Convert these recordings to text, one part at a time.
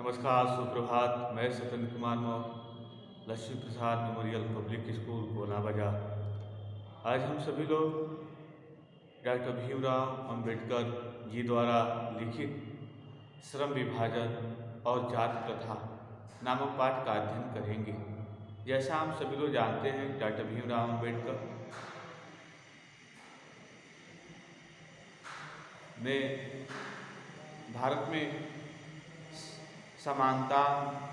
नमस्कार, सुप्रभात। मैं सत्येंद्र कुमार मौर्य, लक्ष्मी प्रसाद मेमोरियल पब्लिक स्कूल गोला बाजार। आज हम सभी लोग डॉक्टर भीमराव अंबेडकर जी द्वारा लिखित श्रम विभाजन और जाति प्रथा नामक पाठ का अध्ययन करेंगे। जैसा हम सभी लोग जानते हैं, डॉक्टर भीमराव अंबेडकर ने भारत में समानता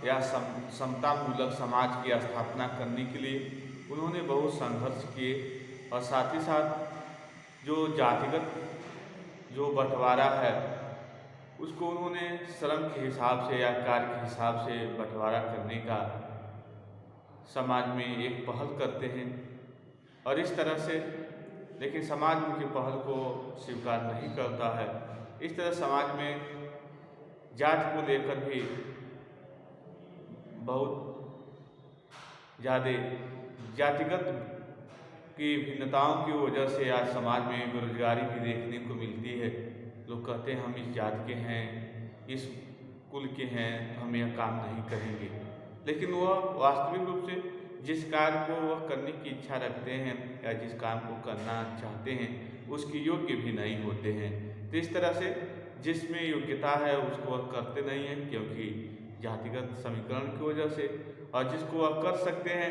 या समतामूलक समाज की स्थापना करने के लिए उन्होंने बहुत संघर्ष किए और साथ ही साथ जो जातिगत जो बंटवारा है उसको उन्होंने श्रम के हिसाब से या कार्य के हिसाब से बंटवारा करने का समाज में एक पहल करते हैं। और इस तरह से लेकिन समाज उनकी पहल को स्वीकार नहीं करता है। इस तरह समाज में जाति को लेकर भी बहुत ज़्यादा जातिगत की भिन्नताओं की वजह से आज समाज में बेरोजगारी भी देखने को मिलती है। लोग कहते हैं हम इस जाति के हैं, इस कुल के हैं, तो हम यह काम नहीं करेंगे, लेकिन वह वास्तविक रूप से जिस कार्य को वह करने की इच्छा रखते हैं या जिस काम को करना चाहते हैं उसके योग्य भी नहीं होते हैं। तो इस तरह से जिसमें योग्यता है उसको वह करते नहीं हैं, क्योंकि जातिगत समीकरण की वजह से, और जिसको वह कर सकते हैं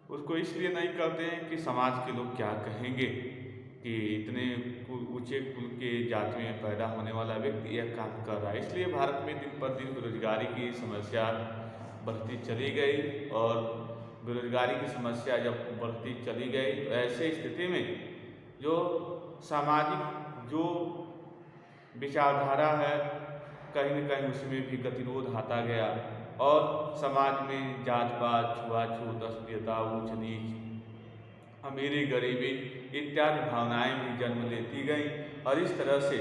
उसको इसलिए नहीं करते हैं कि समाज के लोग क्या कहेंगे कि इतने ऊंचे कुल के जाति में पैदा होने वाला व्यक्ति यह काम कर रहा है। इसलिए भारत में दिन पर दिन बेरोजगारी की समस्या बढ़ती चली गई, और बेरोजगारी की समस्या जब बढ़ती चली गई तो ऐसे स्थिति में जो सामाजिक जो विचारधारा है कहीं न कहीं उसमें भी गतिरोध आता गया, और समाज में जात पात, छुआछूत, अस्पृश्यता, ऊंच नीच, अमीरी गरीबी इत्यादि भावनाएं भी जन्म लेती गई। और इस तरह से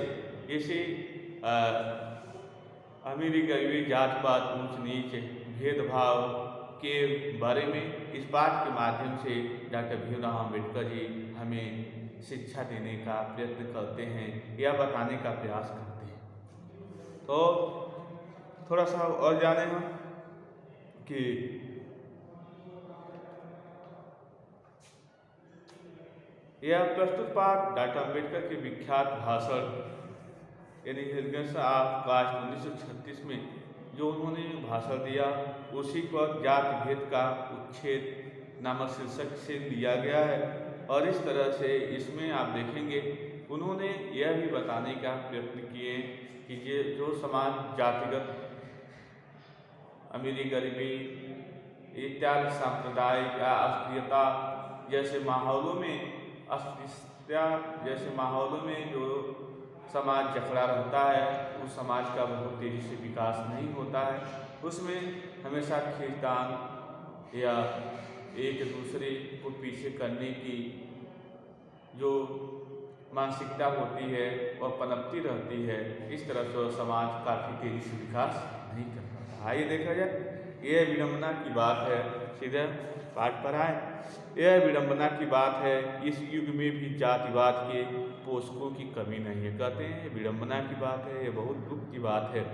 इसी अमीरी गरीबी, जात पात, ऊंच नीच, भेदभाव के बारे में इस पाठ के माध्यम से डॉक्टर भीमराव अंबेडकर जी हमें शिक्षा देने का प्रयत्न करते हैं या बताने का प्रयास करते हैं। तो थोड़ा सा और जाने हम कि यह प्रस्तुत पाठ डॉक्टर अंबेडकर के विख्यात भाषण यानी एलिगेंस ऑफ कास्ट 1936 में जो उन्होंने भाषण दिया उसी पर जाति भेद का उच्छेद नामक शीर्षक से लिया गया है। और इस तरह से इसमें आप देखेंगे उन्होंने यह भी बताने का प्रयत्न किए कि ये जो समाज जातिगत अमीरी गरीबी इत्यादि सांप्रदायिक या अस्पृश्यता जैसे माहौलों में अस्पृश्यता जैसे माहौलों में जो समाज जकड़ा रहता है उस समाज का बहुत तेज़ी से विकास नहीं होता है। उसमें हमेशा खींचतान या एक दूसरे को पीछे करने की जो मानसिकता होती है वह पनपती रहती है। इस तरह से समाज काफ़ी तेज़ी से विकास नहीं कर पाता। आइए देखा जाए, यह विडंबना की बात है। सीधे पाठ पर आए। यह विडंबना की बात है, इस युग में भी जातिवाद के पोषकों की कमी नहीं है। कहते हैं विडंबना की बात है, यह बहुत दुख की बात है।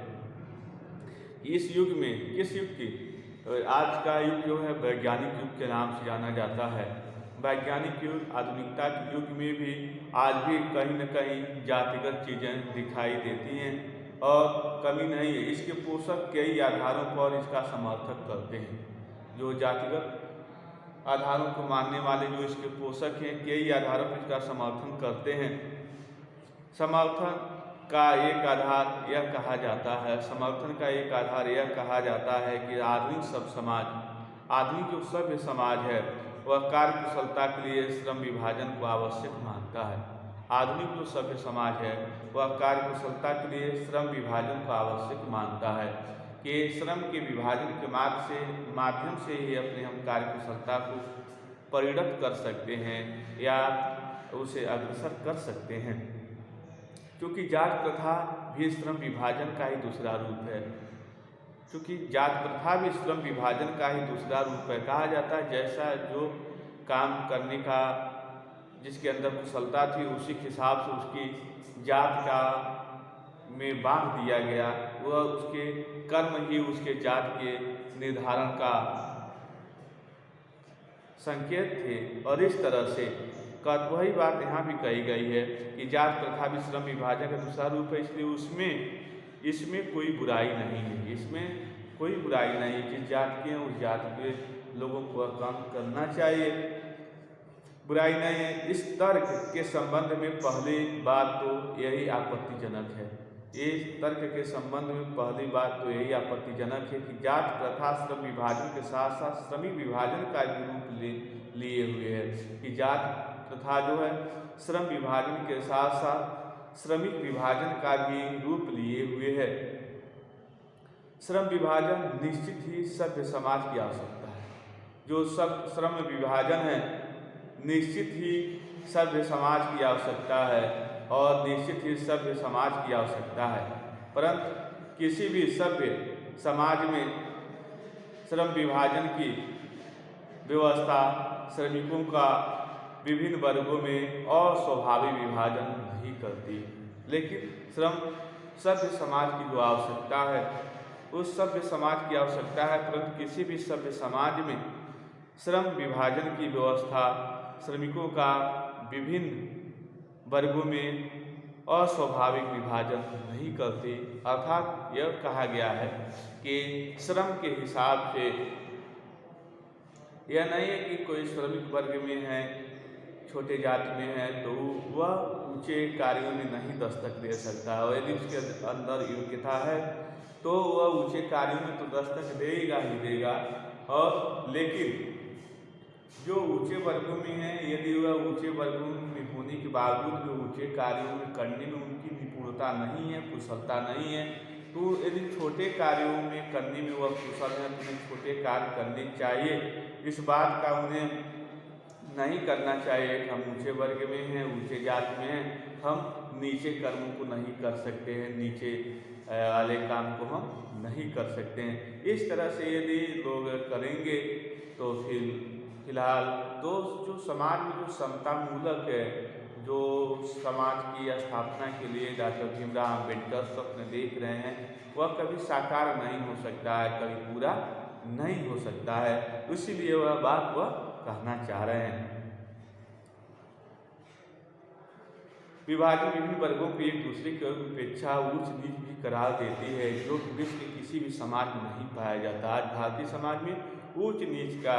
इस युग में, किस युग की? आज का युग जो है वैज्ञानिक युग के नाम से जाना जाता है। वैज्ञानिक युग, आधुनिकता के युग में भी आज भी कहीं न कहीं जातिगत चीज़ें दिखाई देती हैं और कमी नहीं है। इसके पोषक कई आधारों पर इसका समर्थन करते हैं। जो जातिगत आधारों को मानने वाले जो इसके पोषक हैं कई आधारों पर इसका समर्थन करते हैं। समर्थन का एक आधार यह कहा जाता है, समर्थन का एक आधार यह कहा जाता है कि आधुनिक जो सभ्य समाज है वह कार्य कुशलता के लिए श्रम विभाजन को आवश्यक मानता है। आधुनिक जो सभ्य समाज है वह कार्य कुशलता के लिए श्रम विभाजन को आवश्यक मानता है कि श्रम के विभाजन के माध्यम से ही अपने हम कार्य कुशलता को परिणत कर सकते हैं या उसे अग्रसर कर सकते हैं। क्योंकि जात प्रथा भी श्रम विभाजन का ही दूसरा रूप है। क्योंकि जात प्रथा भी श्रम विभाजन का ही दूसरा रूप है। कहा जाता है जैसा जो काम करने का जिसके अंदर कुशलता थी उसी के हिसाब से उसकी जात का में बांध दिया गया, वह उसके कर्म ही उसके जात के निर्धारण का संकेत थे। और इस तरह से वही बात यहाँ भी कही गई है कि जात प्रथा भी श्रम विभाजन का दूसरा रूप है, इसलिए इसमें कोई बुराई नहीं है, इसमें कोई बुराई नहीं। जिस जात के उस जात के लोगों को काम करना चाहिए, बुराई नहीं है। इस तर्क के संबंध में पहली बात तो यही आपत्तिजनक है, इस तर्क के संबंध में पहली बात तो यही आपत्तिजनक है कि जात प्रथा श्रम विभाजन के साथ साथ श्रमिक विभाजन का भी रूप लिए हुए है, कि जात प्रथा जो है श्रम विभाजन के साथ साथ श्रमिक विभाजन का भी रूप लिए हुए है। श्रम विभाजन निश्चित ही सभ्य समाज की आवश्यकता है। जो सब श्रम विभाजन है निश्चित ही सभ्य समाज की आवश्यकता है और निश्चित ही सभ्य समाज की आवश्यकता है। परंतु किसी भी सभ्य समाज में श्रम विभाजन की व्यवस्था श्रमिकों का विभिन्न वर्गों में अस्वाभाविक विभाजन नहीं करती, लेकिन सभ्य समाज की जो आवश्यकता है उस सभ्य समाज की आवश्यकता है। परंतु किसी भी सभ्य समाज में श्रम विभाजन की व्यवस्था श्रमिकों का विभिन्न वर्गों में अस्वाभाविक विभाजन नहीं करती। अर्थात यह कहा गया है कि श्रम के हिसाब से यह नहीं है कि कोई श्रमिक वर्ग में है, छोटे जाति में है तो वह ऊंचे कार्यों में नहीं दस्तक दे सकता है, और यदि उसके अंदर योग्यता है तो वह ऊंचे कार्यों में तो दस्तक देगा ही देगा। और लेकिन जो ऊंचे वर्गों में है, यदि वह ऊंचे वर्गों में होने के बावजूद भी ऊंचे कार्यों में करने में उनकी निपुणता नहीं है, कुशलता नहीं है, तो यदि छोटे कार्यों में करने में वह कुशल है तो उन्हें छोटे कार्य करने चाहिए। इस बात का उन्हें नहीं करना चाहिए कि हम ऊंचे वर्ग में हैं, ऊंचे जात में हैं, हम नीचे कर्मों को नहीं कर सकते हैं, नीचे वाले काम को हम नहीं कर सकते हैं। इस तरह से यदि लोग करेंगे तो फिलहाल तो जो समाज में जो समता मूलक है, जो समाज की स्थापना के लिए डॉक्टर भीमराव अम्बेडकर स्वप्न देख रहे हैं, वह कभी साकार नहीं हो सकता है, कभी पूरा नहीं हो सकता है। इसीलिए वह बात वह कहना चाह रहे हैं। विभाजन विभिन्न वर्गों को एक दूसरे की अपेक्षा उच्च नीच भी करार देती है, जो विश्व के किसी भी समाज में नहीं पाया जाता। आज भारतीय समाज में उच्च नीच का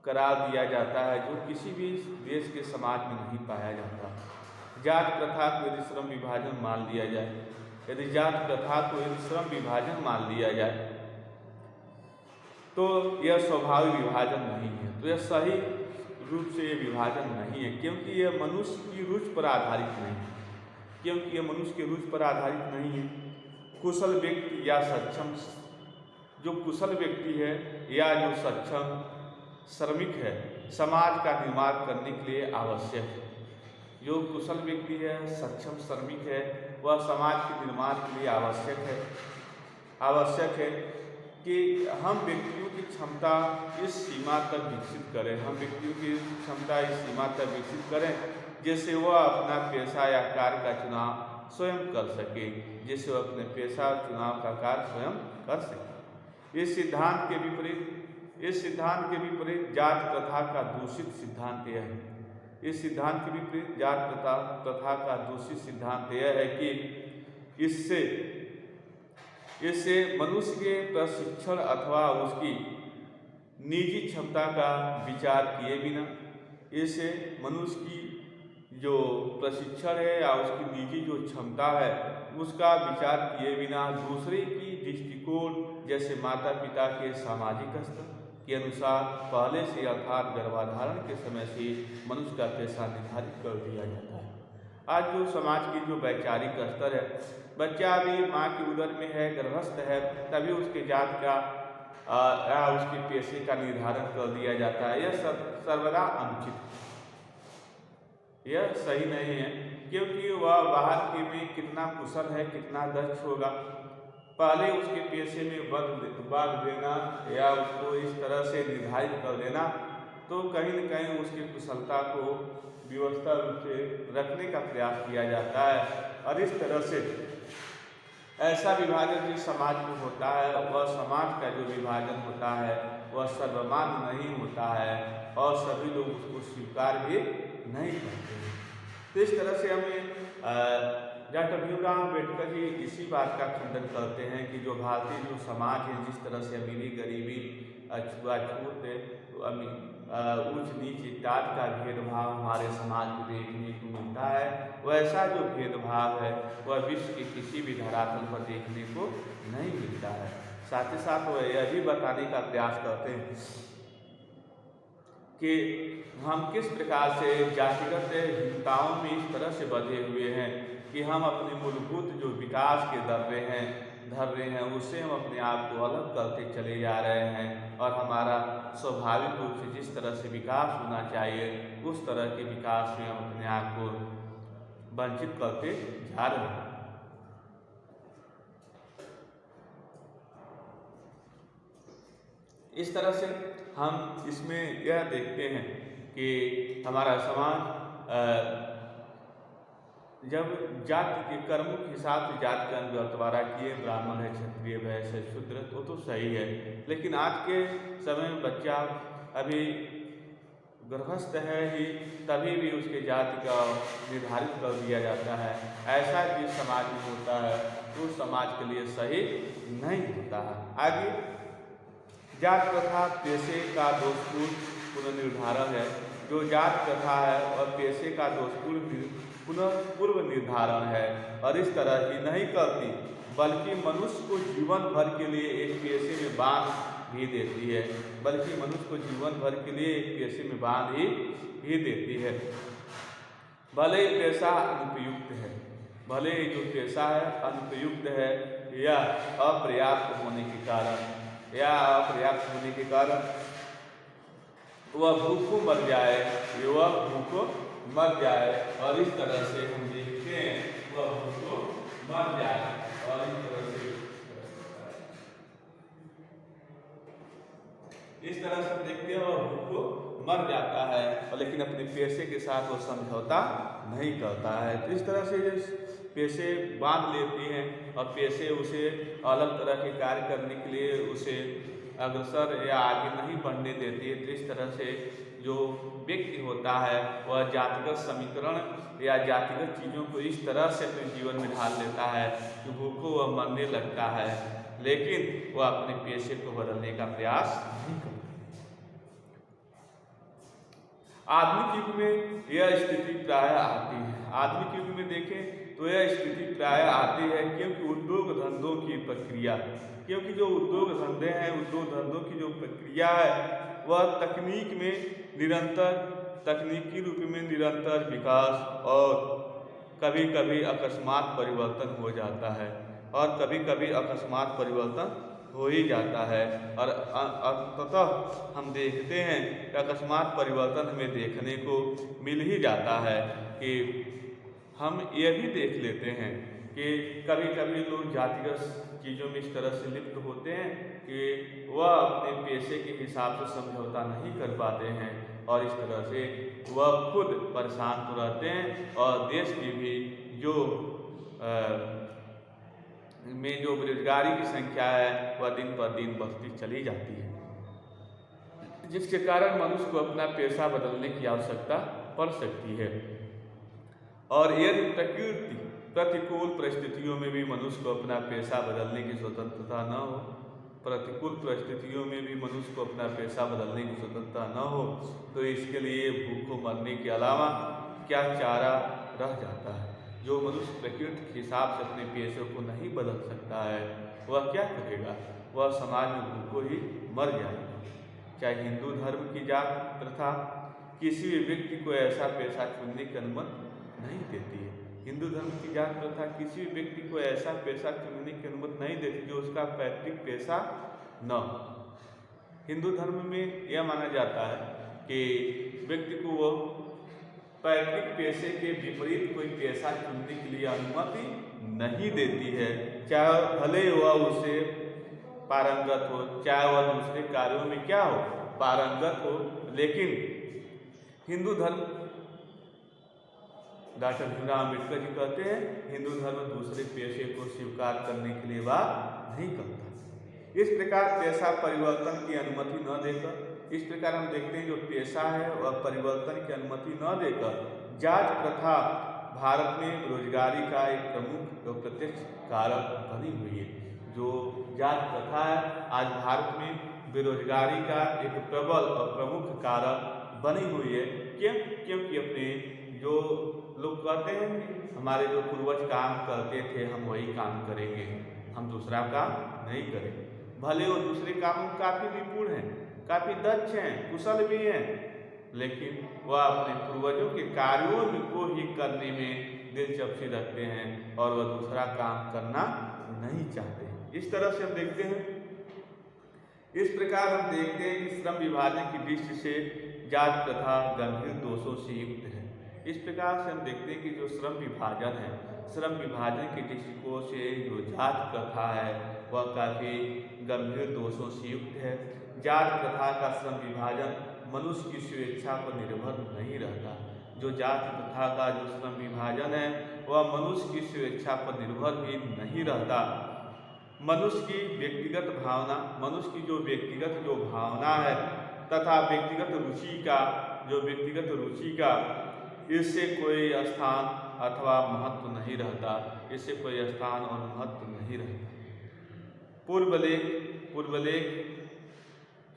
करार दिया जाता है, जो किसी भी देश के समाज में नहीं पाया जाता। जात प्रथा को यदि श्रम विभाजन मान लिया जाए, यदि जात प्रथा को यदि श्रम विभाजन मान लिया जाए तो यह स्वाभाविक विभाजन नहीं है, तो यह सही रूप से ये विभाजन नहीं है, क्योंकि यह मनुष्य की रुचि पर आधारित नहीं है, क्योंकि यह मनुष्य की रुचि पर आधारित नहीं है। कुशल व्यक्ति या सक्षम, जो कुशल व्यक्ति है या जो सक्षम श्रमिक है, समाज का निर्माण करने के लिए आवश्यक है। जो कुशल व्यक्ति है, सक्षम श्रमिक है, वह समाज के निर्माण के लिए आवश्यक है कि हम व्यक्तियों की क्षमता इस सीमा तक विकसित करें, हम व्यक्तियों की क्षमता इस सीमा तक विकसित करें जिससे वह अपना पेशा या कार्य का चुनाव स्वयं कर सके, जिससे वह अपने पेशा चुनाव का कार्य स्वयं कर सके। इस सिद्धांत के विपरीत जात प्रथा का दूषित सिद्धांत यह है, इस सिद्धांत के विपरीत जात प्रथा का दूषित सिद्धांत यह है कि इससे मनुष्य के प्रशिक्षण अथवा उसकी निजी क्षमता का विचार किए बिना, इससे मनुष्य की जो प्रशिक्षण है या उसकी निजी जो क्षमता है उसका विचार किए बिना दूसरे की दृष्टिकोण, जैसे माता पिता के सामाजिक स्तर के अनुसार पहले से अर्थात गर्भाधारण के समय से मनुष्य का पेशा निर्धारित कर दिया जाता है। आज जो समाज की जो वैचारिक स्तर है, बच्चा अभी माँ के उदर में है, गर्भस्थ है, तभी उसके जात का या उसके पेशे का निर्धारण कर दिया जाता है। यह सर्वदा अनुचित है, यह सही नहीं है, क्योंकि वह बाहर के में कितना कुशल है, कितना दक्ष होगा, पहले उसके पेशे में बांध देना या उसको इस तरह से निर्धारित कर देना तो कहीं न कहीं उसकी कुशलता को व्यवस्था रूप से रखने का प्रयास किया जाता है। और इस तरह से ऐसा विभाजन जिस समाज में होता है वह समाज का जो विभाजन होता है वह सर्वमान्य नहीं होता है और सभी लोग उसको स्वीकार भी नहीं करते हैं। तो इस तरह से हमें डॉक्टर भीमराव अम्बेडकर जी इसी बात का खंडन करते हैं कि जो भारतीय जो समाज है, जिस तरह से अमीरी गरीबी छूआछूत ऊंच नीच इत्यादि का भेदभाव हमारे समाज में देखने को मिलता है, वैसा जो भेदभाव है वह विश्व के किसी भी धरातल पर देखने को नहीं मिलता है। साथ ही साथ वह यह भी बताने का प्रयास करते हैं कि हम किस प्रकार से जातिगत हिंसाओं में इस तरह से बंधे हुए हैं कि हम अपने मूलभूत जो विकास के धर रहे हैं उससे हम अपने आप को अलग करते चले जा रहे हैं और हमारा स्वाभाविक रूप से जिस तरह से विकास होना चाहिए उस तरह के विकास में हम अपने आप को वंचित करते जा रहे हैं। इस तरह से हम इसमें यह देखते हैं कि हमारा समाज जब जाति के कर्मों के हिसाब से जाति का बंटवारा किए, ब्राह्मण है, क्षत्रिय, वैश्य, शूद्र, तो सही है, लेकिन आज के समय में बच्चा अभी गर्भस्थ है ही तभी भी उसके जाति का निर्धारित कर दिया जाता है। ऐसा जिस समाज में होता है तो उस समाज के लिए सही नहीं होता है। आगे जाति प्रथा पेशे का दोषपूर्ण पुनर्निर्धारण है। जो जाति प्रथा है और पेशे का दोषपूर्ण पूर्व निर्धारण है और इस तरह की नहीं करती बल्कि मनुष्य को जीवन भर के लिए एक पेशे में बांध भी देती है, बल्कि मनुष्य को जीवन भर के लिए एक पेशे में बांध ही देती है। भले ही पेशा अनुपयुक्त है, भले ही जो पेशा है अनुपयुक्त है या अपर्याप्त होने के कारण वह भूखों मर जाए, और इस तरह से हम देखते हैं वह भूखों मर जाए और इस तरह से हम देखते हैं वह भूखों मर जाता है और लेकिन अपने पेशे के साथ वो समझौता नहीं करता है। तो इस तरह से पेशे बांध लेती हैं और पेशे उसे अलग तरह के कार्य करने के लिए उसे अग्रसर या आगे नहीं बढ़ने देती है। तो इस तरह से जो व्यक्ति होता है वह जातिगत समीकरण या जातिगत चीज़ों को इस तरह से अपने जीवन में ढाल लेता है कि भूखों वह मरने लगता है, लेकिन वह अपने पेशे को बदलने का प्रयास नहीं करता। आधुनिक युग में यह स्थिति प्रायः आती है। आधुनिक युग में देखें तो यह स्थिति प्रायः आती है क्योंकि उद्योग धंधों की प्रक्रिया, क्योंकि जो उद्योग धंधे हैं, उद्योग धंधों की जो प्रक्रिया है वह तकनीकी रूप में निरंतर विकास और कभी कभी अकस्मात परिवर्तन हो जाता है और कभी कभी अकस्मात परिवर्तन हो ही जाता है और अंततः हम देखते हैं कि अकस्मात परिवर्तन हमें देखने को मिल ही जाता है। कि हम यह भी देख लेते हैं कि कभी कभी लोग जातिगत चीज़ों में इस तरह से लिप्त होते हैं कि वह अपने पेशे के हिसाब से समझौता नहीं कर पाते हैं और इस तरह से वह खुद परेशान तो रहते हैं और देश की भी जो बेरोजगारी की संख्या है वह दिन पर दिन बढ़ती चली जाती है, जिसके कारण मनुष्य को अपना पेशा बदलने की आवश्यकता पड़ सकती है। और यदि प्रकृति प्रतिकूल परिस्थितियों में भी मनुष्य को अपना पेशा बदलने की स्वतंत्रता न हो, प्रतिकूल परिस्थितियों में भी मनुष्य को अपना पेशा बदलने की स्वतंत्रता न हो, तो इसके लिए भूखों मरने के अलावा क्या चारा रह जाता है। जो मनुष्य प्रकृति के हिसाब से अपने पेशे को नहीं बदल सकता है वह क्या करेगा, वह समाज में भूखों ही मर जाएगा। चाहे हिंदू धर्म की जात प्रथा किसी भी व्यक्ति को ऐसा पेशा चुनने की अनुमति नहीं देती है। हिंदू धर्म की जात प्रथा किसी भी व्यक्ति को ऐसा पेशा चुनने की अनुमति नहीं देती जो उसका पैतृक पेशा न हो। हिंदू धर्म में यह माना जाता है कि व्यक्ति को वो पैतृक पेशे के विपरीत कोई पेशा चुनने के लिए अनुमति नहीं देती है, चाहे भले वह उसे पारंगत हो, चाहे वह दूसरे कार्यों में क्या हो पारंगत हो। लेकिन हिंदू धर्म डॉक्टर भीमराव अम्बेडकर जी कहते हैं हिंदू धर्म दूसरे पेशे को स्वीकार करने के लिए बात नहीं करता। इस प्रकार पेशा परिवर्तन की अनुमति न देकर, इस प्रकार हम देखते हैं जो पेशा है वह परिवर्तन की अनुमति न देकर जाति प्रथा भारत में बेरोजगारी का एक प्रमुख और प्रत्यक्ष कारक बनी हुई है। जो जाति प्रथा है आज भारत में बेरोजगारी का एक प्रबल और प्रमुख कारक बनी हुई है। क्यों? क्योंकि अपने जो लोग कहते हैं कि हमारे जो पूर्वज काम करते थे हम वही काम करेंगे, हम दूसरा काम नहीं करेंगे। भले वो दूसरे कामों में काफ़ी निपुण हैं, काफ़ी दक्ष हैं, कुशल भी हैं, लेकिन वह अपने पूर्वजों के कार्यों को ही करने में दिलचस्पी रखते हैं और वह दूसरा काम करना नहीं चाहते। इस तरह से हम देखते हैं, इस प्रकार हम देखते हैं कि श्रम विभाजन की दृष्टि से जाति प्रथा गंभीर दोषों से युक्त है। इस प्रकार से हम देखते हैं कि जो श्रम विभाजन है, श्रम विभाजन के दृष्टिकोण से जो जाति प्रथा है वह काफ़ी गंभीर दोषों से युक्त है। जाति प्रथा का श्रम विभाजन मनुष्य की स्वेच्छा पर निर्भर नहीं रहता। जो जाति प्रथा का जो श्रम विभाजन है वह मनुष्य की स्वेच्छा पर निर्भर भी नहीं रहता। मनुष्य की व्यक्तिगत भावना, मनुष्य की जो व्यक्तिगत जो भावना है तथा व्यक्तिगत रुचि का इससे कोई स्थान अथवा महत्व नहीं रहता, इससे कोई स्थान और महत्व नहीं रहता। पूर्वलेख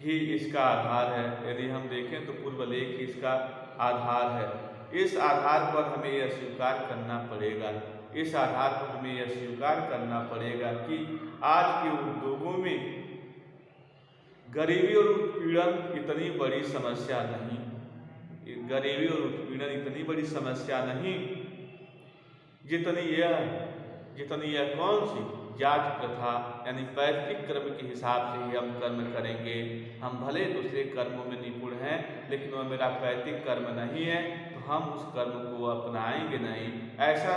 ही इसका आधार है। यदि हम देखें तो पूर्वलेख ही इसका आधार है। इस आधार पर हमें यह स्वीकार करना पड़ेगा, इस आधार पर हमें यह स्वीकार करना पड़ेगा कि आज के उद्योगों में गरीबी और उत्पीड़न इतनी बड़ी समस्या नहीं, गरीबी और उत्पीड़न इतनी बड़ी समस्या नहीं जितनी यह कौन सी जाति प्रथा यानी पैतृक कर्म के हिसाब से ही हम कर्म करेंगे। हम भले दूसरे कर्मों में निपुण हैं लेकिन वह मेरा पैतृक कर्म नहीं है तो हम उस कर्म को अपनाएंगे नहीं। ऐसा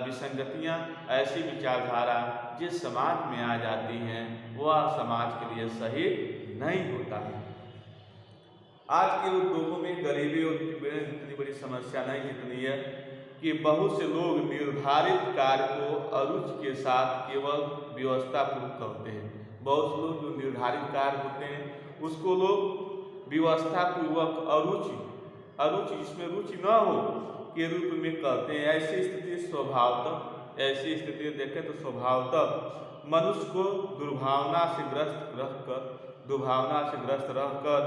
विसंगतियाँ, ऐसी विचारधारा जिस समाज में आ जाती हैं वह समाज के लिए सही नहीं होता है। आज के उद्योगों में गरीबी और उत्पीड़न इतनी बड़ी समस्या नहीं जितनी है कि बहुत से लोग निर्धारित कार्य को अरुचि के साथ केवल व्यवस्थापूर्वक करते हैं। बहुत से लोग जो निर्धारित कार्य होते हैं उसको लोग व्यवस्थापूर्वक अरुचि जिसमें रुचि न हो के रूप में करते हैं। ऐसी स्थिति देखें तो स्वभावतः मनुष्य को दुर्भावना से ग्रस्त रहकर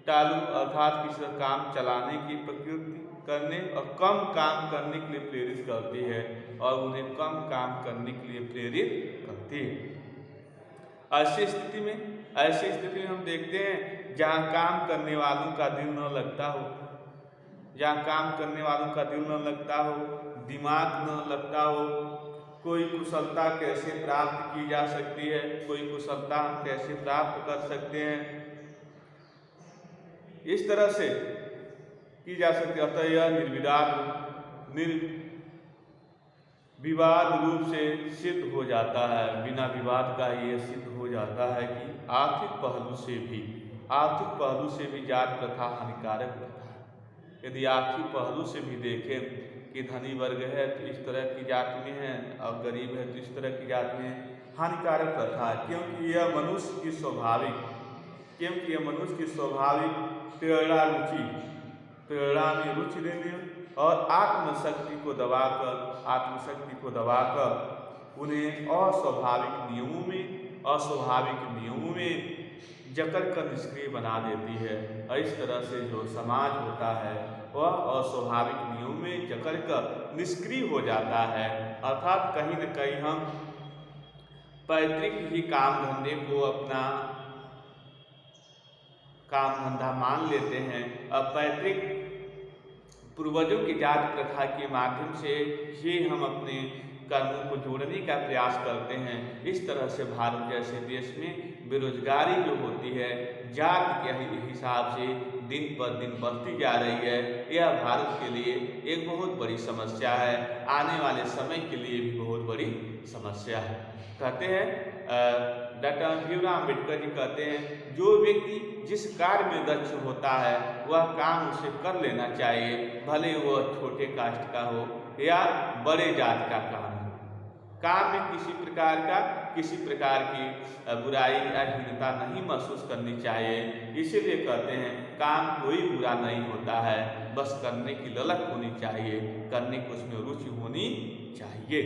टालू अर्थात किसी काम चलाने की प्रकृति करने और कम काम करने के लिए प्रेरित करती है और उन्हें कम काम करने के लिए प्रेरित करती है। ऐसी स्थिति में हम देखते हैं जहाँ काम करने वालों का दिल न लगता हो, दिमाग न लगता हो, कोई कुशलता कैसे प्राप्त की जा सकती है, कोई कुशलता हम कैसे प्राप्त कर सकते हैं, इस तरह से की जा सकती है। अतः यह निर्विवाद रूप से सिद्ध हो जाता है, बिना विवाद का ये सिद्ध हो जाता है कि आर्थिक पहलू से भी जाति प्रथा हानिकारक प्रथा है। यदि आर्थिक पहलू से भी देखें कि धनी वर्ग है तो इस तरह की जाति में है और गरीब है तो इस तरह की जाति में हानिकारक प्रथा है। क्योंकि यह मनुष्य की स्वाभाविक प्रेरणा में रुचि लेने और आत्मशक्ति को दबाकर उन्हें अस्वाभाविक नियमों में जकड़ कर निष्क्रिय बना देती है। और इस तरह से जो समाज होता है वह अस्वाभाविक नियमों में जकड़ कर निष्क्रिय हो जाता है। अर्थात कहीं न कहीं हम पैतृक ही काम धंधे को अपना काम धंधा मान लेते हैं। अब पैतृक पूर्वजों की जाति प्रथा के माध्यम से ही हम अपने कर्मों को जोड़ने का प्रयास करते हैं। इस तरह से भारत जैसे देश में बेरोजगारी जो होती है जाति के हिसाब से दिन पर दिन बढ़ती जा रही है। यह भारत के लिए एक बहुत बड़ी समस्या है, आने वाले समय के लिए भी बहुत बड़ी समस्या है। कहते हैं डॉक्टर भीमराव अम्बेडकर जी कहते हैं, जो व्यक्ति जिस कार्य में दक्ष होता है वह काम उसे कर लेना चाहिए, भले वह छोटे कास्ट का हो या बड़े जात का काम हो। काम में किसी प्रकार की बुराई या हीनता नहीं महसूस करनी चाहिए। इसीलिए कहते हैं काम कोई बुरा नहीं होता है, बस करने की ललक होनी चाहिए, करने की उसमें रुचि होनी चाहिए।